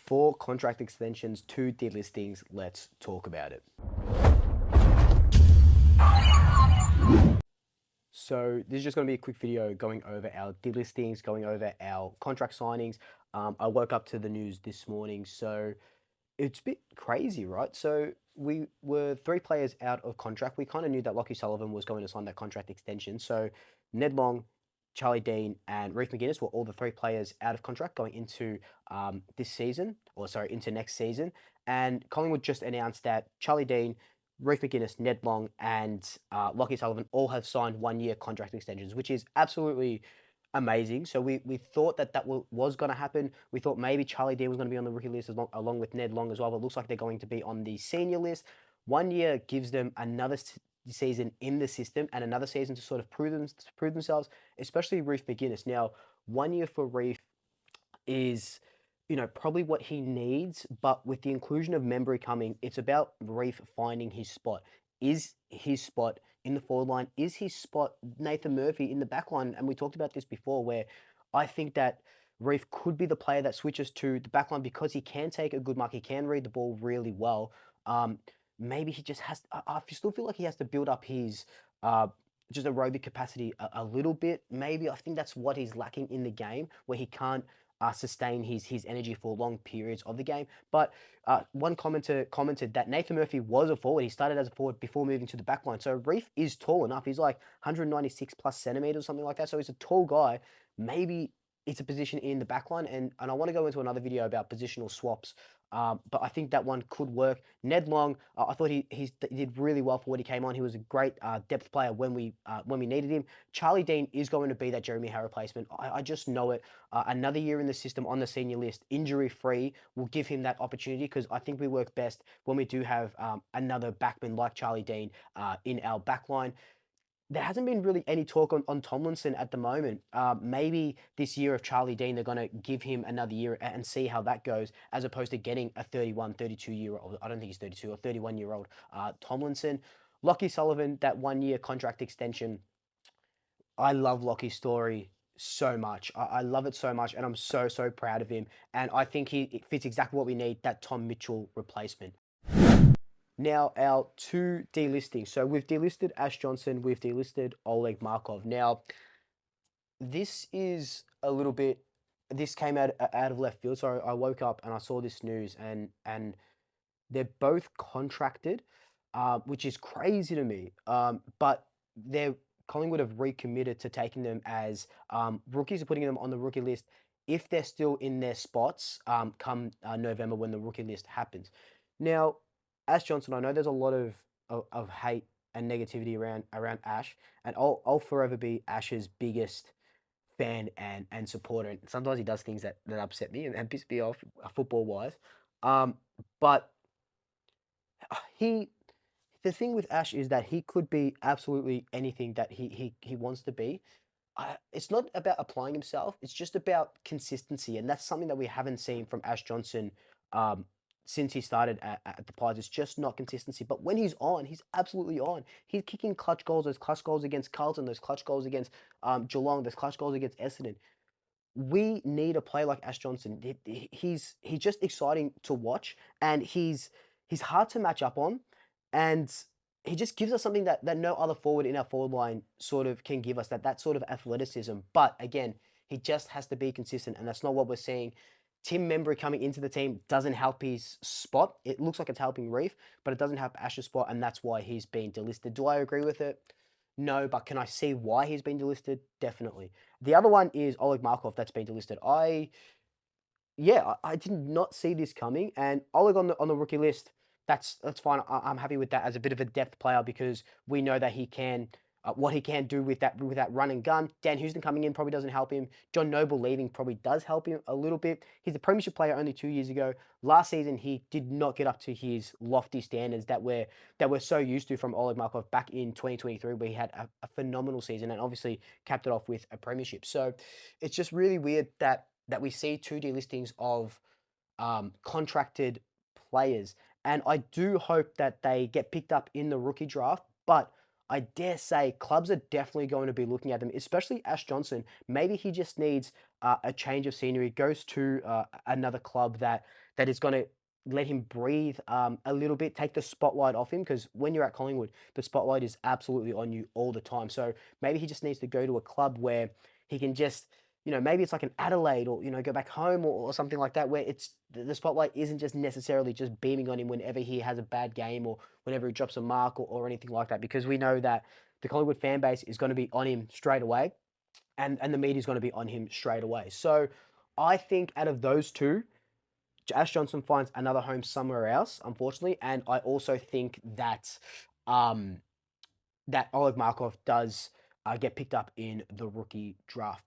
4 contract extensions, 2 delistings. Let's talk about it. So this is just going to be a quick video going over our delistings, going over our contract signings. I woke up to the news this morning, so it's a bit crazy, right? So we were 3 players out of contract. We kind of knew that Lockie Sullivan was going to sign that contract extension. So Ned Long, Charlie Dean, and Reef McGuinness were all the 3 players out of contract going into this season, into next season. And Collingwood just announced that Charlie Dean, Reef McGuinness, Ned Long, and Lockie Sullivan all have signed 1-year contract extensions, which is absolutely amazing. So we thought that was going to happen. We thought maybe Charlie Dean was going to be on the rookie list along with Ned Long as well, but it looks like they're going to be on the senior list. 1 year gives them another season in the system and another season to sort of prove themselves, especially Reef McGuinness. Now, 1 year for Reef is, probably what he needs, but with the inclusion of Membry coming, it's about Reef finding his spot. Is his spot in the forward line? Is his spot Nathan Murphy in the back line? And we talked about this before, where I think that Reef could be the player that switches to the back line because he can take a good mark. He can read the ball really well. Maybe he just has. I still feel like he has to build up his just aerobic capacity a little bit. Maybe I think that's what he's lacking in the game, where he can't sustain his energy for long periods of the game. But one commenter commented that Nathan Murphy was a forward. He started as a forward before moving to the back line. So Reef is tall enough. He's like 196 plus centimeters, something like that. So he's a tall guy. Maybe it's a position in the back line. And I want to go into another video about positional swaps. But I think that one could work. Ned Long, I thought he did really well for what he came on. He was a great depth player when we needed him. Charlie Dean is going to be that Jeremy Harrow replacement. I just know it. Another year in the system on the senior list, injury-free, will give him that opportunity, because I think we work best when we do have another backman like Charlie Dean in our backline. There hasn't been really any talk on Tomlinson at the moment. Maybe this year of Charlie Dean, they're going to give him another year and see how that goes, as opposed to getting a 31, 32-year-old. I don't think he's 32, or 31-year-old Tomlinson. Lockie Sullivan, that 1-year contract extension. I love Lockie's story so much. I love it so much, and I'm so proud of him. And I think he fits exactly what we need, that Tom Mitchell replacement. Now, our 2 delistings. So we've delisted Ash Johnson, we've delisted Oleg Markov. Now, this is a little bit, this came out of left field. So I woke up and I saw this news, and they're both contracted, which is crazy to me. But Collingwood have recommitted to taking them as rookies, are putting them on the rookie list if they're still in their spots come November, when the rookie list happens. Now, Ash Johnson, I know there's a lot of hate and negativity around Ash, and I'll forever be Ash's biggest fan and supporter. And sometimes he does things that upset me and piss me off football wise. But the thing with Ash is that he could be absolutely anything that he wants to be. It's not about applying himself. It's just about consistency, and that's something that we haven't seen from Ash Johnson since he started at the Pies. It's just not consistency. But when he's on, he's absolutely on. He's kicking clutch goals. Those clutch goals against Carlton. Those clutch goals against Geelong. Those clutch goals against Essendon. We need a player like Ash Johnson. He's just exciting to watch, and he's hard to match up on, and he just gives us something that no other forward in our forward line sort of can give us, that sort of athleticism. But again, he just has to be consistent, and that's not what we're seeing. Tim Membry coming into the team doesn't help his spot. It looks like it's helping Reef, but it doesn't help Ash's spot, and that's why he's been delisted. Do I agree with it? No, but can I see why he's been delisted? Definitely. The other one is Oleg Markov that's been delisted. I did not see this coming, and Oleg on the rookie list, that's fine. I'm happy with that as a bit of a depth player, because we know that he can what he can do with that run and gun. Dan Houston coming in probably doesn't help him. John Noble leaving probably does help him a little bit. He's a premiership player only 2 years ago. Last season he did not get up to his lofty standards that we're so used to from Oleg Markov back in 2023, where he had a phenomenal season and obviously capped it off with a premiership. So it's just really weird that we see 2 delistings of contracted players. And I do hope that they get picked up in the rookie draft, but I dare say clubs are definitely going to be looking at them, especially Ash Johnson. Maybe he just needs a change of scenery, goes to another club that is going to let him breathe a little bit, take the spotlight off him. Because when you're at Collingwood, the spotlight is absolutely on you all the time. So maybe he just needs to go to a club where he can just, maybe it's like an Adelaide, or go back home, or something like that, where it's the spotlight isn't just necessarily just beaming on him whenever he has a bad game or whenever he drops a mark, or anything like that, because we know that the Collingwood fan base is going to be on him straight away, and the media is going to be on him straight away. So I think out of those two, Ash Johnson finds another home somewhere else, unfortunately, and I also think that um, that Oleg Markov does get picked up in the rookie draft.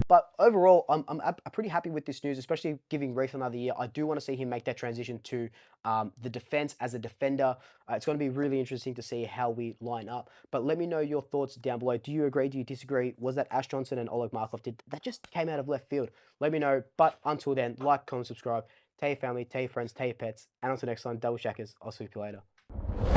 But overall, I'm pretty happy with this news, especially giving Reef another year. I do want to see him make that transition to the defense as a defender. It's going to be really interesting to see how we line up. But let me know your thoughts down below. Do you agree? Do you disagree? Was that Ash Johnson and Oleg Markov? That just came out of left field? Let me know. But until then, like, comment, subscribe. Tell your family, tell your friends, tell your pets. And until next time, double shackers. I'll see you later.